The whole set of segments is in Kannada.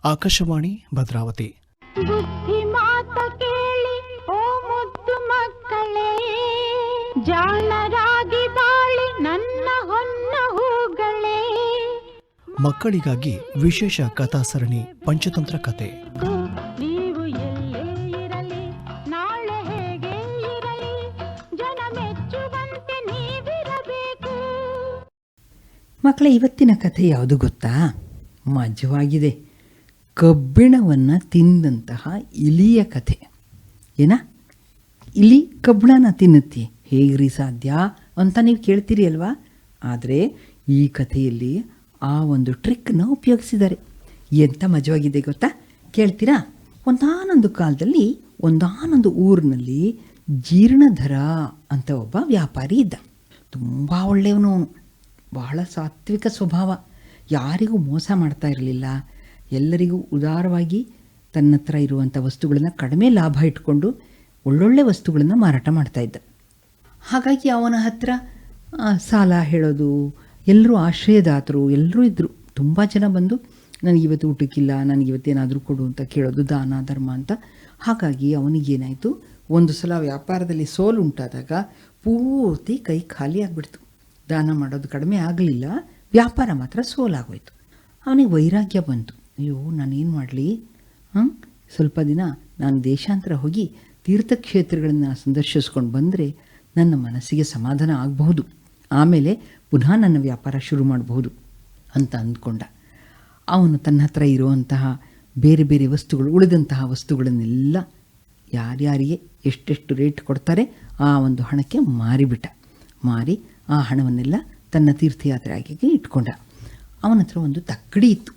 ಆಕಾಶವಾಣಿ ಭದ್ರಾವತಿ. ಬುದ್ಧಿ ಮಾತ ಕೇಳಿ ಓ ಮುದ್ದು ಮಕ್ಕಳೇ, ಜಾಣರಾಗಿ ಬಾಳಿ ನನ್ನ ಹೊನ್ನ ಹೂಗಳೇ. ಮಕ್ಕಳಿಗಾಗಿ ವಿಶೇಷ ಕಥಾ ಸರಣಿ ಪಂಚತಂತ್ರ ಕತೆ. ನೀವು ಎಲ್ಲೇ ಇರಲಿ, ನಾಳೆ ಹೇಗೆ ಇರಲಿ, ಜನ ಮೆಚ್ಚುವಂತೆ ನೀವಿರಬೇಕು. ಮಕ್ಕಳ ಇವತ್ತಿನ ಕಥೆ ಯಾವುದು ಗೊತ್ತಾ? ಮಜವಾಗಿದೆ. ಕಬ್ಬಿಣವನ್ನು ತಿಂದಂತಹ ಇಲಿಯ ಕಥೆ. ಏನ ಇಲಿ ಕಬ್ಬಿಣನ ತಿನ್ನುತ್ತೆ, ಹೇಗ್ರಿ ಸಾಧ್ಯ ಅಂತ ನೀವು ಕೇಳ್ತೀರಿ ಅಲ್ವಾ? ಆದರೆ ಈ ಕಥೆಯಲ್ಲಿ ಆ ಒಂದು ಟ್ರಿಕ್ನ ಉಪಯೋಗಿಸಿದ್ದಾರೆ. ಎಂಥ ಮಜವಾಗಿದೆ ಗೊತ್ತಾ? ಕೇಳ್ತೀರಾ? ಒಂದಾನೊಂದು ಕಾಲದಲ್ಲಿ ಒಂದಾನೊಂದು ಊರಿನಲ್ಲಿ ಜೀರ್ಣಧರ ಅಂತ ಒಬ್ಬ ವ್ಯಾಪಾರಿ ಇದ್ದ. ತುಂಬ ಒಳ್ಳೆಯವನು ಅವನು. ಬಹಳ ಸಾತ್ವಿಕ ಸ್ವಭಾವ, ಯಾರಿಗೂ ಮೋಸ ಮಾಡ್ತಾ ಇರಲಿಲ್ಲ. ಎಲ್ಲರಿಗೂ ಉದಾರವಾಗಿ ತನ್ನ ಹತ್ರ ಇರುವಂಥ ವಸ್ತುಗಳನ್ನು ಕಡಿಮೆ ಲಾಭ ಇಟ್ಕೊಂಡು ಒಳ್ಳೊಳ್ಳೆ ವಸ್ತುಗಳನ್ನು ಮಾರಾಟ ಮಾಡ್ತಾಯಿದ್ದ. ಹಾಗಾಗಿ ಅವನ ಹತ್ರ ಸಾಲ ಹೇಳೋದು, ಎಲ್ಲರೂ ಆಶ್ರಯದಾತರು ಎಲ್ಲರೂ ಇದ್ದರು. ತುಂಬ ಜನ ಬಂದು ನನಗಿವತ್ತು ಊಟಕ್ಕಿಲ್ಲ, ನನಗಿವತ್ತೇನಾದರೂ ಕೊಡು ಅಂತ ಕೇಳೋದು, ದಾನ ಧರ್ಮ ಅಂತ. ಹಾಗಾಗಿ ಅವನಿಗೇನಾಯಿತು, ಒಂದು ಸಲ ವ್ಯಾಪಾರದಲ್ಲಿ ಸೋಲು ಉಂಟಾದಾಗ ಪೂರ್ತಿ ಕೈ ಖಾಲಿ ಆಗಿಬಿಡ್ತು. ದಾನ ಮಾಡೋದು ಕಡಿಮೆ ಆಗಲಿಲ್ಲ, ವ್ಯಾಪಾರ ಮಾತ್ರ ಸೋಲಾಗೋಯ್ತು. ಅವನಿಗೆ ವೈರಾಗ್ಯ ಬಂತು. ಅಯ್ಯೋ ನಾನೇನು ಮಾಡಲಿ, ಸ್ವಲ್ಪ ದಿನ ನಾನು ದೇಶಾಂತರ ಹೋಗಿ ತೀರ್ಥಕ್ಷೇತ್ರಗಳನ್ನು ಸಂದರ್ಶಿಸ್ಕೊಂಡು ಬಂದರೆ ನನ್ನ ಮನಸ್ಸಿಗೆ ಸಮಾಧಾನ ಆಗಬಹುದು, ಆಮೇಲೆ ಪುನಃ ನನ್ನ ವ್ಯಾಪಾರ ಶುರು ಮಾಡಬಹುದು ಅಂತ ಅಂದ್ಕೊಂಡ. ಅವನು ತನ್ನ ಹತ್ರ ಇರುವಂತಹ ಬೇರೆ ಬೇರೆ ವಸ್ತುಗಳು, ಉಳಿದಂತಹ ವಸ್ತುಗಳನ್ನೆಲ್ಲ ಯಾರ್ಯಾರಿಗೆ ಎಷ್ಟೆಷ್ಟು ರೇಟ್ ಕೊಡ್ತಾರೆ ಆ ಒಂದು ಹಣಕ್ಕೆ ಮಾರಿಬಿಟ್ಟ. ಮಾರಿ ಆ ಹಣವನ್ನೆಲ್ಲ ತನ್ನ ತೀರ್ಥಯಾತ್ರೆಗೆ ಇಟ್ಕೊಂಡ. ಅವನ ಹತ್ರ ಒಂದು ತಕ್ಕಡಿ ಇತ್ತು,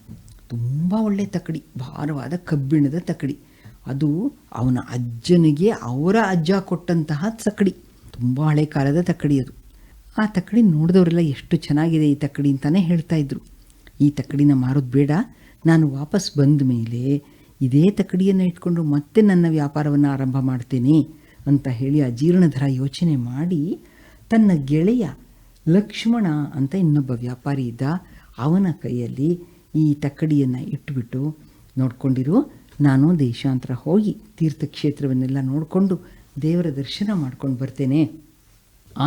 ತುಂಬ ಒಳ್ಳೆಯ ತಕ್ಕಡಿ, ಭಾರವಾದ ಕಬ್ಬಿಣದ ತಕ್ಕಡಿ. ಅದು ಅವನ ಅಜ್ಜನಿಗೆ ಅವರ ಅಜ್ಜ ಕೊಟ್ಟಂತಹ ತಕ್ಕಡಿ, ತುಂಬ ಹಳೆ ಕಾಲದ ತಕ್ಕಡಿ ಅದು. ಆ ತಕ್ಕಡಿ ನೋಡಿದವರೆಲ್ಲ ಎಷ್ಟು ಚೆನ್ನಾಗಿದೆ ಈ ತಕ್ಕಡಿ ಅಂತಲೇ ಹೇಳ್ತಾಯಿದ್ರು. ಈ ತಕ್ಕಡಿನ ಮಾರೋದು ಬೇಡ, ನಾನು ವಾಪಸ್ ಬಂದ ಮೇಲೆ ಇದೇ ತಕ್ಕಡಿಯನ್ನು ಇಟ್ಕೊಂಡು ಮತ್ತೆ ನನ್ನ ವ್ಯಾಪಾರವನ್ನು ಆರಂಭ ಮಾಡ್ತೇನೆ ಅಂತ ಹೇಳಿ ಆ ಜೀರ್ಣಧರ ಯೋಚನೆ ಮಾಡಿ ತನ್ನ ಗೆಳೆಯ ಲಕ್ಷ್ಮಣ ಅಂತ ಇನ್ನೊಬ್ಬ ವ್ಯಾಪಾರಿ ಇದ್ದ, ಅವನ ಕೈಯಲ್ಲಿ ಈ ತಕ್ಕಡಿಯನ್ನು ಇಟ್ಟುಬಿಟ್ಟು, ನೋಡ್ಕೊಂಡಿರು, ನಾನು ದೇಶಾಂತರ ಹೋಗಿ ತೀರ್ಥಕ್ಷೇತ್ರವನ್ನೆಲ್ಲ ನೋಡಿಕೊಂಡು ದೇವರ ದರ್ಶನ ಮಾಡ್ಕೊಂಡು ಬರ್ತೇನೆ,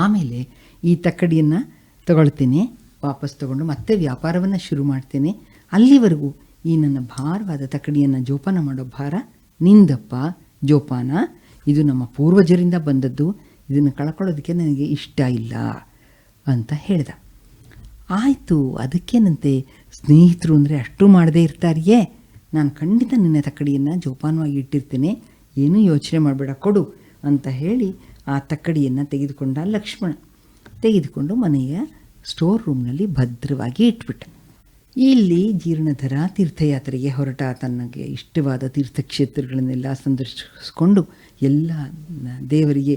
ಆಮೇಲೆ ಈ ತಕ್ಕಡಿಯನ್ನು ತಗೊಳ್ತೇನೆ, ವಾಪಸ್ ತಗೊಂಡು ಮತ್ತೆ ವ್ಯಾಪಾರವನ್ನು ಶುರು ಮಾಡ್ತೇನೆ. ಅಲ್ಲಿವರೆಗೂ ಈ ನನ್ನ ಭಾರವಾದ ತಕ್ಕಡಿಯನ್ನು ಜೋಪಾನ ಮಾಡೋ ಭಾರ ನಿಂದಪ್ಪ, ಜೋಪಾನ, ಇದು ನಮ್ಮ ಪೂರ್ವಜರಿಂದ ಬಂದದ್ದು, ಇದನ್ನು ಕಳ್ಕೊಳ್ಳೋದಕ್ಕೆ ನನಗೆ ಇಷ್ಟ ಇಲ್ಲ ಅಂತ ಹೇಳ್ದ. ಆಯಿತು, ಅದಕ್ಕೇನಂತೆ, ಸ್ನೇಹಿತರು ಅಂದರೆ ಅಷ್ಟು ಮಾಡದೇ ಇರ್ತಾರಿಯೇ, ನಾನು ಖಂಡಿತ ನಿನ್ನ ತಕ್ಕಡಿಯನ್ನು ಜೋಪಾನವಾಗಿ ಇಟ್ಟಿರ್ತೇನೆ, ಏನೂ ಯೋಚನೆ ಮಾಡಬೇಡ, ಕೊಡು ಅಂತ ಹೇಳಿ ಆ ತಕ್ಕಡಿಯನ್ನು ತೆಗೆದುಕೊಂಡ ಲಕ್ಷ್ಮಣ. ತೆಗೆದುಕೊಂಡು ಮನೆಯ ಸ್ಟೋರ್ ರೂಮ್ನಲ್ಲಿ ಭದ್ರವಾಗಿ ಇಟ್ಬಿಟ್ಟ. ಇಲ್ಲಿ ಜೀರ್ಣಧರ ತೀರ್ಥಯಾತ್ರೆಗೆ ಹೊರಟ. ತನಗೆ ಇಷ್ಟವಾದ ತೀರ್ಥಕ್ಷೇತ್ರಗಳನ್ನೆಲ್ಲ ಸಂದರ್ಶಿಸ್ಕೊಂಡು ಎಲ್ಲ ದೇವರಿಗೆ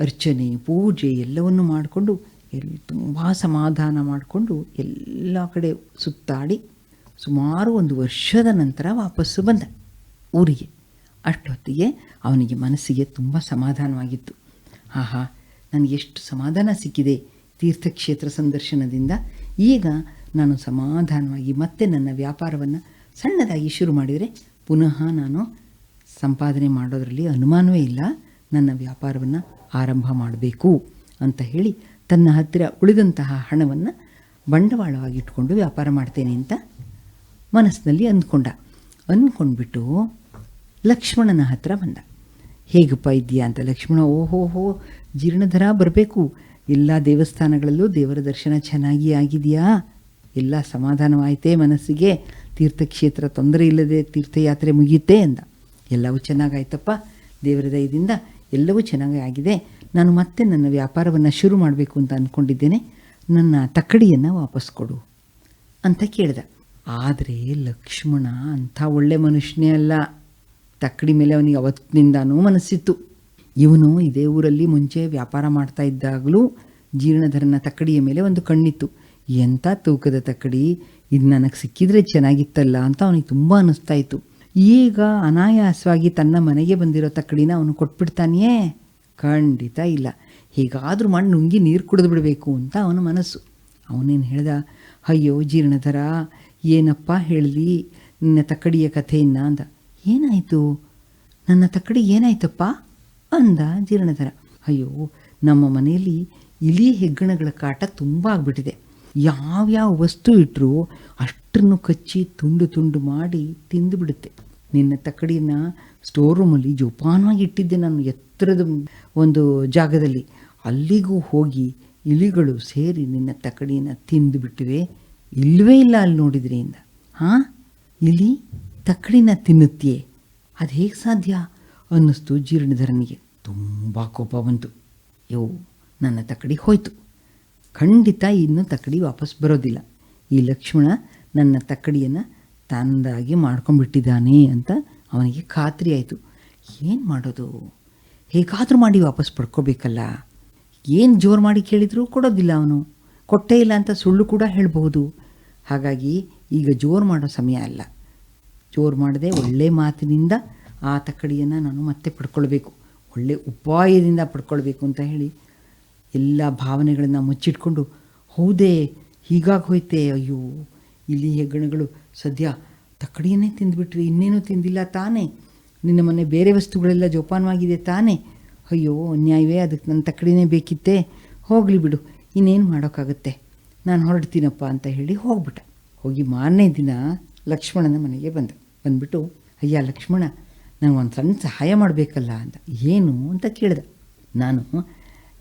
ಅರ್ಚನೆ ಪೂಜೆ ಎಲ್ಲವನ್ನು ಮಾಡಿಕೊಂಡು ತುಂಬ ಸಮಾಧಾನ ಮಾಡಿಕೊಂಡು ಎಲ್ಲ ಕಡೆ ಸುತ್ತಾಡಿ ಸುಮಾರು 1 ವರ್ಷದ ನಂತರ ವಾಪಸ್ಸು ಬಂದ ಊರಿಗೆ. ಅಷ್ಟೊತ್ತಿಗೆ ಅವನಿಗೆ ಮನಸ್ಸಿಗೆ ತುಂಬ ಸಮಾಧಾನವಾಗಿತ್ತು. ಆಹಾ, ನನಗೆಷ್ಟು ಸಮಾಧಾನ ಸಿಕ್ಕಿದೆ ತೀರ್ಥಕ್ಷೇತ್ರ ಸಂದರ್ಶನದಿಂದ. ಈಗ ನಾನು ಸಮಾಧಾನವಾಗಿ ಮತ್ತೆ ನನ್ನ ವ್ಯಾಪಾರವನ್ನು ಸಣ್ಣದಾಗಿ ಶುರು ಮಾಡಿದರೆ ಪುನಃ ನಾನು ಸಂಪಾದನೆ ಮಾಡೋದರಲ್ಲಿ ಅನುಮಾನವೇ ಇಲ್ಲ, ನನ್ನ ವ್ಯಾಪಾರವನ್ನು ಆರಂಭ ಮಾಡಬೇಕು ಅಂತ ಹೇಳಿ ತನ್ನ ಹತ್ತಿರ ಉಳಿದಂತಹ ಹಣವನ್ನು ಬಂಡವಾಳವಾಗಿಟ್ಕೊಂಡು ವ್ಯಾಪಾರ ಮಾಡ್ತೇನೆ ಅಂತ ಮನಸ್ಸಿನಲ್ಲಿ ಅಂದ್ಕೊಂಡ್ಬಿಟ್ಟು ಲಕ್ಷ್ಮಣನ ಹತ್ರ ಬಂದ. ಹೇಗಪ್ಪ ಇದೆಯಾ ಅಂತ. ಲಕ್ಷ್ಮಣ, ಓಹೋಹೋ, ಜೀರ್ಣಧರ ಬರಬೇಕು, ಎಲ್ಲ ದೇವಸ್ಥಾನಗಳಲ್ಲೂ ದೇವರ ದರ್ಶನ ಚೆನ್ನಾಗಿ ಆಗಿದೆಯಾ, ಎಲ್ಲ ಸಮಾಧಾನವಾಯಿತೇ ಮನಸ್ಸಿಗೆ, ತೀರ್ಥಕ್ಷೇತ್ರ ತೊಂದರೆ ಇಲ್ಲದೆ ತೀರ್ಥಯಾತ್ರೆ ಮುಗಿಯುತ್ತೆ ಅಂದ. ಎಲ್ಲವೂ ಚೆನ್ನಾಗಾಯ್ತಪ್ಪ, ದೇವರ ದಯದಿಂದ ಎಲ್ಲವೂ ಚೆನ್ನಾಗಿ ಆಗಿದೆ. ನಾನು ಮತ್ತೆ ನನ್ನ ವ್ಯಾಪಾರವನ್ನು ಶುರು ಮಾಡಬೇಕು ಅಂತ ಅಂದ್ಕೊಂಡಿದ್ದೇನೆ, ನನ್ನ ತಕ್ಕಡಿಯನ್ನು ವಾಪಸ್ ಕೊಡು ಅಂತ ಕೇಳಿದ. ಆದರೆ ಲಕ್ಷ್ಮಣ ಅಂಥ ಒಳ್ಳೆ ಮನುಷ್ಯನೇ ಅಲ್ಲ. ತಕ್ಕಡಿ ಮೇಲೆ ಅವನಿಗೆ ಅವತ್ತಿನಿಂದನೂ ಮನಸ್ಸಿತ್ತು. ಇವನು ಇದೇ ಊರಲ್ಲಿ ಮುಂಚೆ ವ್ಯಾಪಾರ ಮಾಡ್ತಾ ಇದ್ದಾಗಲೂ ಜೀರ್ಣಧರನ ತಕ್ಕಡಿಯ ಮೇಲೆ ಒಂದು ಕಣ್ಣಿತ್ತು. ಎಂಥ ತೂಕದ ತಕ್ಕಡಿ, ಇದು ನನಗೆ ಸಿಕ್ಕಿದ್ರೆ ಚೆನ್ನಾಗಿತ್ತಲ್ಲ ಅಂತ ಅವನಿಗೆ ತುಂಬ ಅನ್ನಿಸ್ತಾ ಇತ್ತು. ಈಗ ಅನಾಯಾಸವಾಗಿ ತನ್ನ ಮನೆಗೆ ಬಂದಿರೋ ತಕ್ಕಡಿನ ಅವನು ಕೊಟ್ಬಿಡ್ತಾನೆಯೇ? ಖಂಡಿತ ಇಲ್ಲ. ಹೀಗಾದರೂ ಮಾಡಿ ನುಂಗಿ ನೀರು ಕುಡಿದು ಬಿಡಬೇಕು ಅಂತ ಅವನ ಮನಸ್ಸು. ಅವನೇನು ಹೇಳ್ದ, ಅಯ್ಯೋ ಜೀರ್ಣಧರ, ಏನಪ್ಪ ಹೇಳಲಿ, ನಿನ್ನ ತಕ್ಕಡಿಯ ಕಥೆಯನ್ನು ಅಂದ. ಏನಾಯಿತು, ನನ್ನ ತಕ್ಕಡಿ ಏನಾಯ್ತಪ್ಪ ಅಂದ ಜೀರ್ಣಧರ. ಅಯ್ಯೋ, ನಮ್ಮ ಮನೆಯಲ್ಲಿ ಇಲಿ ಹೆಗ್ಗಣಗಳ ಕಾಟ ತುಂಬ ಆಗಿಬಿಟ್ಟಿದೆ. ಯಾವ್ಯಾವ ವಸ್ತು ಇಟ್ಟರೂ ಅಷ್ಟನ್ನು ಕಚ್ಚಿ ತುಂಡು ತುಂಡು ಮಾಡಿ ತಿಂದುಬಿಡುತ್ತೆ. ನಿನ್ನ ತಕ್ಕಡಿಯನ್ನು ಸ್ಟೋರ್ ರೂಮಲ್ಲಿ ಜೋಪಾನವಾಗಿ ಇಟ್ಟಿದ್ದೆ ನಾನು, ಎತ್ತರದ ಒಂದು ಜಾಗದಲ್ಲಿ. ಅಲ್ಲಿಗೂ ಹೋಗಿ ಇಲಿಗಳು ಸೇರಿ ನಿನ್ನ ತಕ್ಕಡಿಯನ್ನು ತಿಂದುಬಿಟ್ಟಿವೆ. ಇಲ್ಲವೇ ಇಲ್ಲ ಅಲ್ಲಿ ನೋಡಿದ್ರಿಂದ. ಹಾಂ, ಇಲಿ ತಕ್ಕಡಿನ ತಿನ್ನುತ್ತೆಯೇ, ಅದು ಹೇಗೆ ಸಾಧ್ಯ ಅನ್ನಿಸ್ತು ಜೀರ್ಣಧರನಿಗೆ. ತುಂಬ ಕೋಪ ಬಂತು. ಯೋ, ನನ್ನ ತಕ್ಕಡಿ ಹೋಯ್ತು, ಖಂಡಿತ ಇನ್ನು ತಕ್ಕಡಿ ವಾಪಸ್ ಬರೋದಿಲ್ಲ. ಈ ಲಕ್ಷ್ಮಣ ನನ್ನ ತಕ್ಕಡಿಯನ್ನು ತಂದಾಗಿ ಮಾಡ್ಕೊಂಡ್ಬಿಟ್ಟಿದ್ದಾನೆ ಅಂತ ಅವನಿಗೆ ಖಾತ್ರಿ ಆಯಿತು. ಏನು ಮಾಡೋದು, ಹೇಗಾದರೂ ಮಾಡಿ ವಾಪಸ್ ಪಡ್ಕೋಬೇಕಲ್ಲ. ಏನು ಜೋರು ಮಾಡಿ ಕೇಳಿದರೂ ಕೊಡೋದಿಲ್ಲ ಅವನು, ಕೊಟ್ಟೇ ಇಲ್ಲ ಅಂತ ಸುಳ್ಳು ಕೂಡ ಹೇಳ್ಬೋದು. ಹಾಗಾಗಿ ಈಗ ಜೋರು ಮಾಡೋ ಸಮಯ ಅಲ್ಲ. ಜೋರು ಮಾಡದೆ ಒಳ್ಳೆ ಮಾತಿನಿಂದ ಆ ತಕ್ಕಡಿಯನ್ನು ನಾನು ಮತ್ತೆ ಪಡ್ಕೊಳ್ಬೇಕು, ಒಳ್ಳೆ ಉಪಾಯದಿಂದ ಪಡ್ಕೊಳ್ಬೇಕು ಅಂತ ಹೇಳಿ ಎಲ್ಲ ಭಾವನೆಗಳನ್ನು ಮುಚ್ಚಿಟ್ಕೊಂಡು, ಹೌದೇ ಹೀಗಾಗಿ ಹೋಯ್ತೆ, ಅಯ್ಯೋ ಇಲ್ಲಿ ಹೆಗ್ಗಣಗಳು ಸದ್ಯ ತಕ್ಕಡಿಯನ್ನೇ ತಿಂದುಬಿಟ್ರಿ, ಇನ್ನೇನು ತಿಂದಿಲ್ಲ ತಾನೇ, ನಿನ್ನ ಮನೆ ಬೇರೆ ವಸ್ತುಗಳೆಲ್ಲ ಜೋಪಾನವಾಗಿದೆ ತಾನೇ, ಅಯ್ಯೋ ಅನ್ಯಾಯವೇ, ಅದಕ್ಕೆ ನನ್ನ ತಕ್ಕಡಿನೇ ಬೇಕಿತ್ತೇ, ಹೋಗಲಿ ಬಿಡು, ಇನ್ನೇನು ಮಾಡೋಕ್ಕಾಗುತ್ತೆ, ನಾನು ಹೊರಡ್ತೀನಪ್ಪ ಅಂತ ಹೇಳಿ ಹೋಗ್ಬಿಟ್ಟ. ಹೋಗಿ ಮಾರನೇ ದಿನ ಲಕ್ಷ್ಮಣನ ಮನೆಗೆ ಬಂದ್ಬಿಟ್ಟು, ಅಯ್ಯ ಲಕ್ಷ್ಮಣ, ನನಗೆ ಒಂದು ಸಣ್ಣ ಸಹಾಯ ಮಾಡಬೇಕಲ್ಲ ಅಂತ. ಏನು ಅಂತ ಕೇಳಿದ. ನಾನು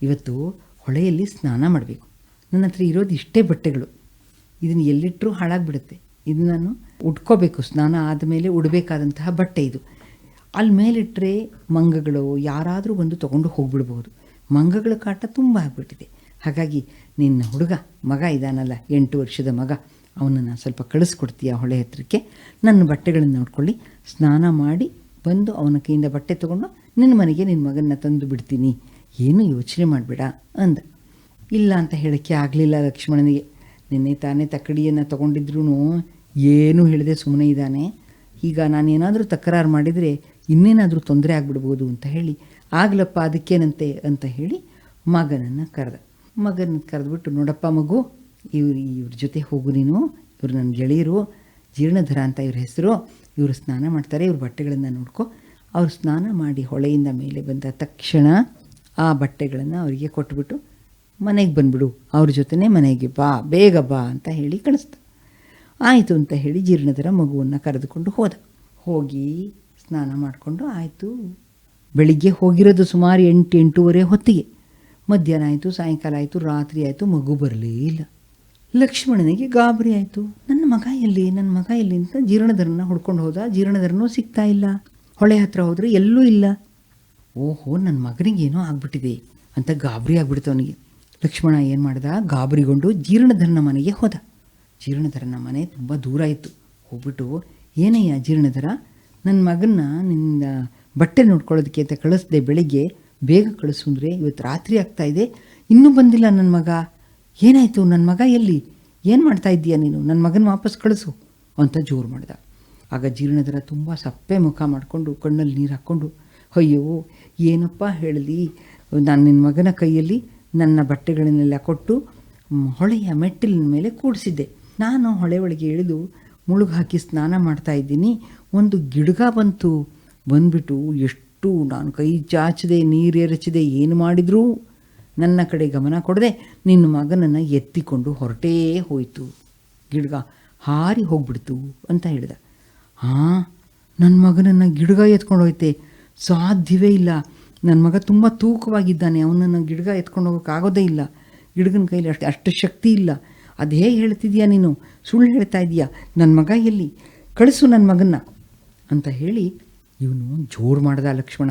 ಇವತ್ತು ಹೊಳೆಯಲ್ಲಿ ಸ್ನಾನ ಮಾಡಬೇಕು, ನನ್ನ ಹತ್ರ ಇರೋದು ಇಷ್ಟೇ ಬಟ್ಟೆಗಳು, ಇದನ್ನು ಎಲ್ಲಿಟ್ಟರೂ ಹಾಳಾಗಿಬಿಡುತ್ತೆ, ಇದು ನಾನು ಉಟ್ಕೋಬೇಕು, ಸ್ನಾನ ಆದಮೇಲೆ ಉಡಬೇಕಾದಂತಹ ಬಟ್ಟೆ ಇದು. ಅಲ್ಲಿ ಮೇಲಿಟ್ಟರೆ ಮಂಗಗಳು ಯಾರಾದರೂ ಬಂದು ತೊಗೊಂಡು ಹೋಗ್ಬಿಡ್ಬೋದು, ಮಂಗಗಳ ಕಾಟ ತುಂಬ ಆಗಿಬಿಟ್ಟಿದೆ. ಹಾಗಾಗಿ ನಿನ್ನ ಮಗ ಇದ್ದಾನಲ್ಲ, 8 ವರ್ಷದ ಮಗ, ಅವನನ್ನು ಸ್ವಲ್ಪ ಕಳಿಸ್ಕೊಡ್ತೀಯ ಹೊಳೆ ಹತ್ರಕ್ಕೆ, ನನ್ನ ಬಟ್ಟೆಗಳನ್ನು ನೋಡ್ಕೊಳ್ಳಿ, ಸ್ನಾನ ಮಾಡಿ ಬಂದು ಅವನ ಕೈಯಿಂದ ಬಟ್ಟೆ ತೊಗೊಂಡು ನಿನ್ನ ಮನೆಗೆ ನಿನ್ನ ಮಗನ್ನ ತಂದು ಬಿಡ್ತೀನಿ, ಏನೂ ಯೋಚನೆ ಮಾಡಬೇಡ ಅಂದ. ಇಲ್ಲ ಅಂತ ಹೇಳೋಕ್ಕೆ ಆಗಲಿಲ್ಲ ಲಕ್ಷ್ಮಣನಿಗೆ. ನಿನ್ನೆ ತಾನೇ ತಕ್ಕಡಿಯನ್ನು ತೊಗೊಂಡಿದ್ರೂ ಏನೂ ಹೇಳಿದೆ ಸುಮ್ಮನೆ ಇದ್ದಾನೆ, ಈಗ ನಾನೇನಾದರೂ ತಕರಾರು ಮಾಡಿದರೆ ಇನ್ನೇನಾದರೂ ತೊಂದರೆ ಆಗಿಬಿಡ್ಬೋದು ಅಂತ ಹೇಳಿ, ಆಗ್ಲಪ್ಪ ಅದಕ್ಕೇನಂತೆ ಅಂತ ಹೇಳಿ ಮಗನನ್ನು ಕರೆದ್ಬಿಟ್ಟು, ನೋಡಪ್ಪ ಮಗು, ಇವ್ರ ಜೊತೆ ಹೋಗು ನೀನು, ಇವರು ನನ್ನ ಗೆಳೆಯರು, ಜೀರ್ಣಧರ ಅಂತ ಇವ್ರ ಹೆಸರು, ಇವರು ಸ್ನಾನ ಮಾಡ್ತಾರೆ, ಇವ್ರ ಬಟ್ಟೆಗಳನ್ನು ನೋಡ್ಕೊ. ಅವ್ರು ಸ್ನಾನ ಮಾಡಿ ಹೊಳೆಯಿಂದ ಮೇಲೆ ಬಂದ ತಕ್ಷಣ ಆ ಬಟ್ಟೆಗಳನ್ನು ಅವರಿಗೆ ಕೊಟ್ಬಿಟ್ಟು ಮನೆಗೆ ಬಂದುಬಿಡು, ಅವ್ರ ಜೊತೆನೇ ಮನೆಗೆ ಬಾ, ಬೇಗ ಬಾ ಅಂತ ಹೇಳಿ ಕಳಿಸ್ದ. ಆಯಿತು ಅಂತ ಹೇಳಿ ಜೀರ್ಣಧರ ಮಗುವನ್ನು ಕರೆದುಕೊಂಡು ಹೋಗಿ ಸ್ನಾನ ಮಾಡಿಕೊಂಡು ಆಯಿತು. ಬೆಳಿಗ್ಗೆ ಹೋಗಿರೋದು ಸುಮಾರು 8-8:30 ಹೊತ್ತಿಗೆ. ಮಧ್ಯಾಹ್ನ ಆಯಿತು, ಸಾಯಂಕಾಲ ಆಯಿತು, ರಾತ್ರಿ ಆಯಿತು, ಮಗು ಬರಲೇ ಇಲ್ಲ. ಲಕ್ಷ್ಮಣನಿಗೆ ಗಾಬರಿ ಆಯಿತು. ನನ್ನ ಮಗ ಎಲ್ಲಿ ಅಂತ ಜೀರ್ಣಧರನ ಹುಡ್ಕೊಂಡು ಹೋದ. ಜೀರ್ಣಧರನೂ ಸಿಗ್ತಾ ಇಲ್ಲ. ಹೊಳೆ ಹತ್ರ ಹೋದರೆ ಎಲ್ಲೂ ಇಲ್ಲ. ಓಹೋ, ನನ್ನ ಮಗನಿಗೇನೋ ಆಗ್ಬಿಟ್ಟಿದೆ ಅಂತ ಗಾಬರಿ ಆಗ್ಬಿಡ್ತು ಅವನಿಗೆ. ಲಕ್ಷ್ಮಣ ಏನು ಮಾಡ್ದ, ಗಾಬರಿಗೊಂಡು ಜೀರ್ಣಧರನ ಮನೆಗೆ ಹೋದ. ಜೀರ್ಣಧರನ ಮನೆ ತುಂಬ ದೂರ ಇತ್ತು. ಹೋಗ್ಬಿಟ್ಟು, ಏನಯ್ಯ ಜೀರ್ಣಧರ, ನನ್ನ ಮಗನ್ನ ನಿನ್ನ ಬಟ್ಟೆ ನೋಡ್ಕೊಳ್ಳೋದಕ್ಕೆ ಅಂತ ಕಳಿಸ್ದೆ, ಬೆಳಿಗ್ಗೆ ಬೇಗ ಕಳಿಸು ಅಂದರೆ ಇವತ್ತು ರಾತ್ರಿ ಆಗ್ತಾಯಿದೆ, ಇನ್ನೂ ಬಂದಿಲ್ಲ ನನ್ನ ಮಗ, ಏನಾಯಿತು, ನನ್ನ ಮಗ ಎಲ್ಲಿ, ಏನು ಮಾಡ್ತಾ ಇದ್ದೀಯ ನೀನು, ನನ್ನ ಮಗನ ವಾಪಸ್ ಕಳಿಸು ಅಂತ ಜೋರು ಮಾಡ್ದ. ಆಗ ಜೀರ್ಣಧರ ತುಂಬ ಸಪ್ಪೆ ಮುಖ ಮಾಡಿಕೊಂಡು ಕಣ್ಣಲ್ಲಿ ನೀರು ಹಾಕ್ಕೊಂಡು, ಅಯ್ಯೋ ಏನಪ್ಪ ಹೇಳಲಿ, ನಾನು ನಿನ್ನ ಮಗನ ಕೈಯಲ್ಲಿ ನನ್ನ ಬಟ್ಟೆಗಳನ್ನೆಲ್ಲ ಕೊಟ್ಟು ಹೊಳೆಯ ಮೆಟ್ಟಿಲಿನ ಮೇಲೆ ಕೂಡಿಸಿದ್ದೆ. ನಾನು ಹೊಳೆ ಒಳಗೆ ಇಳಿದು ಮುಳುಗು ಹಾಕಿ ಸ್ನಾನ ಮಾಡ್ತಾಯಿದ್ದೀನಿ, ಒಂದು ಗಿಡಗ ಬಂದುಬಿಟ್ಟು ಎಷ್ಟು ನಾನು ಕೈ ಚಾಚಿದೆ, ನೀರು ಎರಚಿದೆ, ಏನು ಮಾಡಿದರೂ ನನ್ನ ಕಡೆ ಗಮನ ಕೊಡದೆ ನಿನ್ನ ಮಗನನ್ನು ಎತ್ತಿಕೊಂಡು ಹೊರಟೇ ಹೋಯಿತು, ಗಿಡಗ ಹಾರಿ ಹೋಗ್ಬಿಡ್ತು ಅಂತ ಹೇಳಿದ. ಹಾಂ, ನನ್ನ ಮಗನನ್ನು ಗಿಡಗ ಎತ್ಕೊಂಡು ಹೋಯ್ತೆ, ಸಾಧ್ಯವೇ ಇಲ್ಲ, ನನ್ನ ಮಗ ತುಂಬ ತೂಕವಾಗಿದ್ದಾನೆ, ಅವನನ್ನು ಗಿಡಗ ಎತ್ಕೊಂಡು ಹೋಗೋಕ್ಕಾಗೋದೇ ಇಲ್ಲ, ಗಿಡಗನ ಕೈಲಿ ಅಷ್ಟು ಶಕ್ತಿ ಇಲ್ಲ, ಅದು ಹೇಗೆ ಹೇಳ್ತಿದ್ಯಾ ನೀನು, ಸುಳ್ಳು ಹೇಳ್ತಾ ಇದೀಯಾ, ನನ್ನ ಮಗ ಎಲ್ಲಿ, ಕಳಿಸು ನನ್ನ ಮಗನ್ನ ಅಂತ ಹೇಳಿ ಇವನು ಜೋರು ಮಾಡ್ದ ಲಕ್ಷ್ಮಣ.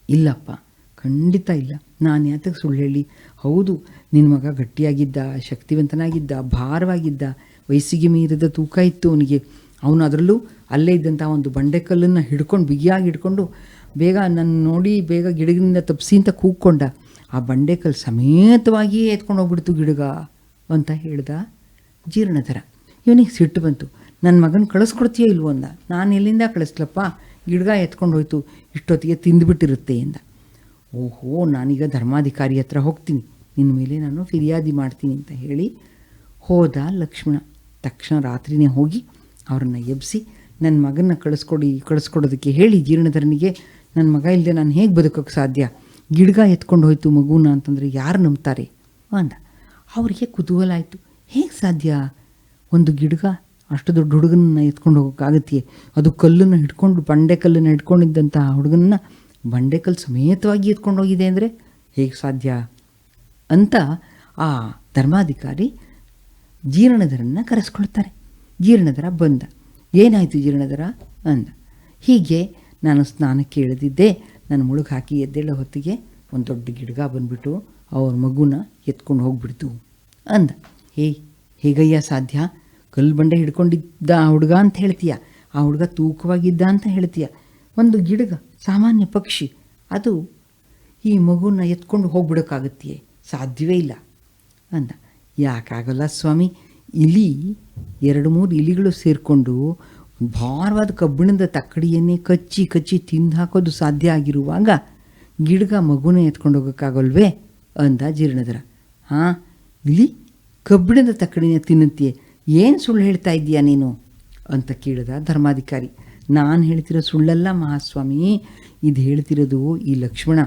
ಇಲ್ಲಪ್ಪ, ಖಂಡಿತ ಇಲ್ಲ, ನಾನು ಯಾತಕ್ಕೆ ಸುಳ್ಳು ಹೇಳಿ, ಹೌದು ನಿನ್ನ ಮಗ ಗಟ್ಟಿಯಾಗಿದ್ದ, ಶಕ್ತಿವಂತನಾಗಿದ್ದ, ಭಾರವಾಗಿದ್ದ, ವಯಸ್ಸಿಗೆ ಮೀರಿದ ತೂಕ ಇತ್ತು ಅವನಿಗೆ. ಅವನು ಅದರಲ್ಲೂ ಅಲ್ಲೇ ಇದ್ದಂಥ ಒಂದು ಬಂಡೆಕಲ್ಲನ್ನು ಬಿಗಿಯಾಗಿ ಹಿಡ್ಕೊಂಡು ಬೇಗ ನನ್ನ ನೋಡಿ ಬೇಗ ಗಿಡಗಿನಿಂದ ತಪ್ಪಿಸಿ ಅಂತ ಕೂಗ್ಕೊಂಡ. ಆ ಬಂಡೆಕಲ್ಲು ಸಮೇತವಾಗಿಯೇ ಎತ್ಕೊಂಡು ಹೋಗ್ಬಿಡ್ತು ಗಿಡಗ ಅಂತ ಹೇಳ್ದ ಜೀರ್ಣಧರ. ಇವನಿಗೆ ಸಿಟ್ಟು ಬಂತು. ನನ್ನ ಮಗನ ಕಳಿಸ್ಕೊಡ್ತೀಯೋ ಇಲ್ವೋ ಅಂದ. ನಾನು ಎಲ್ಲಿಂದ ಕಳಿಸ್ಲಪ್ಪ, ಗಿಡಗ ಎತ್ಕೊಂಡು ಹೋಯ್ತು, ಇಷ್ಟೊತ್ತಿಗೆ ತಿಂದುಬಿಟ್ಟಿರುತ್ತೆ ಎಂದ. ಓಹೋ, ನಾನೀಗ ಧರ್ಮಾಧಿಕಾರಿ ಹತ್ರ ಹೋಗ್ತೀನಿ, ನಿನ್ನ ಮೇಲೆ ನಾನು ಫಿರ್ಯಾದಿ ಮಾಡ್ತೀನಿ ಅಂತ ಹೇಳಿ ಹೋದ ಲಕ್ಷ್ಮಣ. ತಕ್ಷಣ ರಾತ್ರಿನೇ ಹೋಗಿ ಅವರನ್ನು ಎಬ್ಬಿಸಿ ನನ್ನ ಮಗನ ಕಳಿಸ್ಕೊಡೋದಕ್ಕೆ ಹೇಳಿ ಜೀರ್ಣಧರನಿಗೆ. ನನ್ನ ಮಗ ಇಲ್ಲದೆ ನಾನು ಹೇಗೆ ಬದುಕೋಕ್ಕೆ ಸಾಧ್ಯ? ಗಿಡ್ಗ ಎತ್ಕೊಂಡು ಹೋಯ್ತು ಮಗುನ ಅಂತಂದರೆ ಯಾರು ನಂಬ್ತಾರೆ ಅಂದ. ಅವರಿಗೆ ಕುತೂಹಲ ಆಯಿತು. ಹೇಗೆ ಸಾಧ್ಯ? ಒಂದು ಗಿಡ್ಗ ಅಷ್ಟು ದೊಡ್ಡ ಹುಡುಗನನ್ನ ಎತ್ಕೊಂಡು ಹೋಗೋಕ್ಕಾಗತ್ತೆ? ಅದು ಕಲ್ಲನ್ನು ಹಿಡ್ಕೊಂಡು, ಬಂಡೆಕಲ್ಲನ್ನು ಹಿಡ್ಕೊಂಡಿದ್ದಂಥ ಹುಡುಗನನ್ನ ಬಂಡೆಕಲ್ಲು ಸಮೇತವಾಗಿ ಎತ್ಕೊಂಡು ಹೋಗಿದೆ ಅಂದರೆ ಹೇಗೆ ಸಾಧ್ಯ ಅಂತ ಆ ಧರ್ಮಾಧಿಕಾರಿ ಜೀರ್ಣಧರನ್ನ ಕರೆಸ್ಕೊಳ್ತಾರೆ. ಜೀರ್ಣಧರ ಬಂದ. ಏನಾಯಿತು ಜೀರ್ಣಧರ ಅಂದ. ಹೀಗೆ ನಾನು ಸ್ನಾನಕ್ಕೆ ಇಳಿದಿದ್ದೆ, ನಾನು ಮುಳುಗಿ ಹಾಕಿ ಎದ್ದೇಳೋ ಹೊತ್ತಿಗೆ ಒಂದು ದೊಡ್ಡ ಗಿಡ್ಗ ಬಂದುಬಿಟ್ಟು ಅವ್ರ ಮಗುನ ಎತ್ಕೊಂಡು ಹೋಗ್ಬಿಡ್ತು ಅಂದ. ಹೇಗಯ್ಯ ಸಾಧ್ಯ? ಕಲ್ಲು ಬಂಡೆ ಹಿಡ್ಕೊಂಡಿದ್ದ ಆ ಹುಡುಗ ಅಂತ ಹೇಳ್ತೀಯ, ಆ ಹುಡುಗ ತೂಕವಾಗಿದ್ದ ಅಂತ ಹೇಳ್ತೀಯ. ಒಂದು ಗಿಡ್ಗ ಸಾಮಾನ್ಯ ಪಕ್ಷಿ, ಅದು ಈ ಮಗುನ ಎತ್ಕೊಂಡು ಹೋಗ್ಬಿಡೋಕ್ಕಾಗತ್ತೆಯೇ? ಸಾಧ್ಯವೇ ಇಲ್ಲ ಅಂದ. ಯಾಕಾಗಲ್ಲ ಸ್ವಾಮಿ, 2-3 ಇಲಿಗಳು ಸೇರಿಕೊಂಡು ಭಾರವಾದ ಕಬ್ಬಿಣದ ತಕ್ಕಡಿಯನ್ನೇ ಕಚ್ಚಿ ಕಚ್ಚಿ ತಿಂದು ಹಾಕೋದು ಸಾಧ್ಯ ಆಗಿರುವಾಗ ಗಿಡ್ಗ ಮಗುನೇ ಎತ್ಕೊಂಡು ಹೋಗೋಕ್ಕಾಗಲ್ವೇ ಅಂದ ಜೀರ್ಣಧರ. ಹಾಂ, ಇಲಿ ಕಬ್ಬಿಣದ ತಕ್ಕಡಿನ ತಿನ್ನುತ್ತೀಯೇ, ಏನು ಸುಳ್ಳು ಹೇಳ್ತಾ ಇದ್ದೀಯಾ ನೀನು ಅಂತ ಕೇಳಿದ ಧರ್ಮಾಧಿಕಾರಿ. ನಾನು ಹೇಳ್ತಿರೋ ಸುಳ್ಳಲ್ಲ ಮಹಾಸ್ವಾಮಿ, ಇದು ಹೇಳ್ತಿರೋದು ಈ ಲಕ್ಷ್ಮಣ.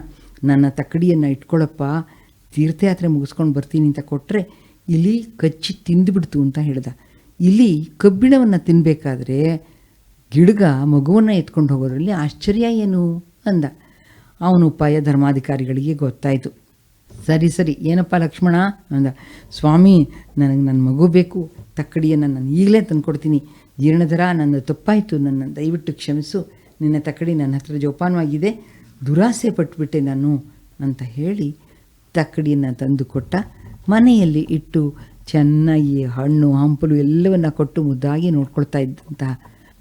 ನನ್ನ ತಕ್ಕಡಿಯನ್ನು ಇಟ್ಕೊಳ್ಳಪ್ಪ, ತೀರ್ಥಯಾತ್ರೆ ಮುಗಿಸ್ಕೊಂಡು ಬರ್ತೀನಿ ಅಂತ ಕೊಟ್ಟರೆ ಇಲಿ ಕಚ್ಚಿ ತಿಂದುಬಿಡ್ತು ಅಂತ ಹೇಳ್ದ. ಇಲಿ ಕಬ್ಬಿಣವನ್ನು ತಿನ್ನಬೇಕಾದ್ರೆ ಗಿಡ್ಗ ಮಗುವನ್ನು ಎತ್ಕೊಂಡು ಹೋಗೋದ್ರಲ್ಲಿ ಆಶ್ಚರ್ಯ ಏನು ಅಂದ. ಅವನ ಉಪಾಯ ಧರ್ಮಾಧಿಕಾರಿಗಳಿಗೆ ಗೊತ್ತಾಯಿತು. ಸರಿ ಏನಪ್ಪ ಲಕ್ಷ್ಮಣ ಅಂದ. ಸ್ವಾಮಿ, ನನಗೆ ನನ್ನ ಮಗು ಬೇಕು, ತಕ್ಕಡಿಯನ್ನು ನಾನು ಈಗಲೇ ತಂದುಕೊಡ್ತೀನಿ. ಜೀರ್ಣಧರ, ನನ್ನ ತಪ್ಪಾಯಿತು, ನನ್ನ ದಯವಿಟ್ಟು ಕ್ಷಮಿಸು, ನಿನ್ನ ತಕ್ಕಡಿ ನನ್ನ ಹತ್ರ ಜೋಪಾನವಾಗಿದೆ, ದುರಾಸೆ ಪಟ್ಟುಬಿಟ್ಟೆ ನಾನು ಅಂತ ಹೇಳಿ ತಕ್ಕಡಿಯನ್ನು ತಂದು ಕೊಟ್ಟ. ಮನೆಯಲ್ಲಿ ಇಟ್ಟು ಚೆನ್ನಾಗಿ ಹಣ್ಣು ಹಂಪಲು ಎಲ್ಲವನ್ನ ಕೊಟ್ಟು ಮುದ್ದಾಗಿ ನೋಡ್ಕೊಳ್ತಾ ಇದ್ದಂತಹ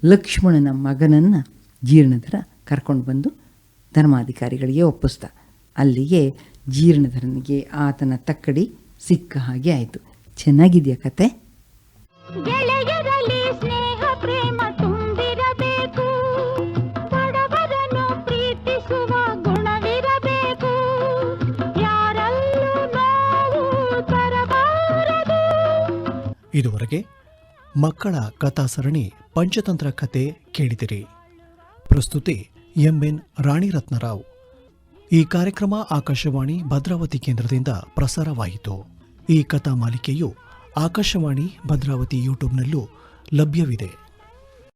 ಲಕ್ಷ್ಮಣನ ಮಗನನ್ನು ಜೀರ್ಣಧರ ಕರ್ಕೊಂಡು ಬಂದು ಧರ್ಮಾಧಿಕಾರಿಗಳಿಗೆ ಒಪ್ಪಿಸ್ದ. ಅಲ್ಲಿಗೆ ಜೀರ್ಣಧರನಿಗೆ ಆತನ ತಕ್ಕಡಿ ಸಿಕ್ಕ ಹಾಗೆ ಆಯಿತು. ಚೆನ್ನಾಗಿದೆಯಾ ಕತೆ? ಗೆಳೆಯರಲ್ಲಿ ಸ್ನೇಹ ಪ್ರೇಮ ತುಂಬಿರಬೇಕು, ಬಡವರನ್ನು ಪ್ರೀತಿಸುವ ಗುಣವಿರಬೇಕು, ಯಾರಲ್ಲೂ ನೋವು ತರಬಾರದು. ಇದುವರೆಗೆ ಮಕ್ಕಳ ಕಥಾಸರಣಿ ಪಂಚತಂತ್ರ ಕತೆ ಕೇಳಿದಿರಿ. ಪ್ರಸ್ತುತಿ ಎಂ.ಎನ್. ರಾಣಿರತ್ನರಾವ್. ಈ ಕಾರ್ಯಕ್ರಮ ಆಕಾಶವಾಣಿ ಭದ್ರಾವತಿ ಕೇಂದ್ರದಿಂದ ಪ್ರಸಾರವಾಯಿತು. ಈ ಕಥಾ ಮಾಲಿಕೆಯು ಆಕಾಶವಾಣಿ ಭದ್ರಾವತಿ ಯೂಟ್ಯೂಬ್ನಲ್ಲೂ ಲಭ್ಯವಿದೆ.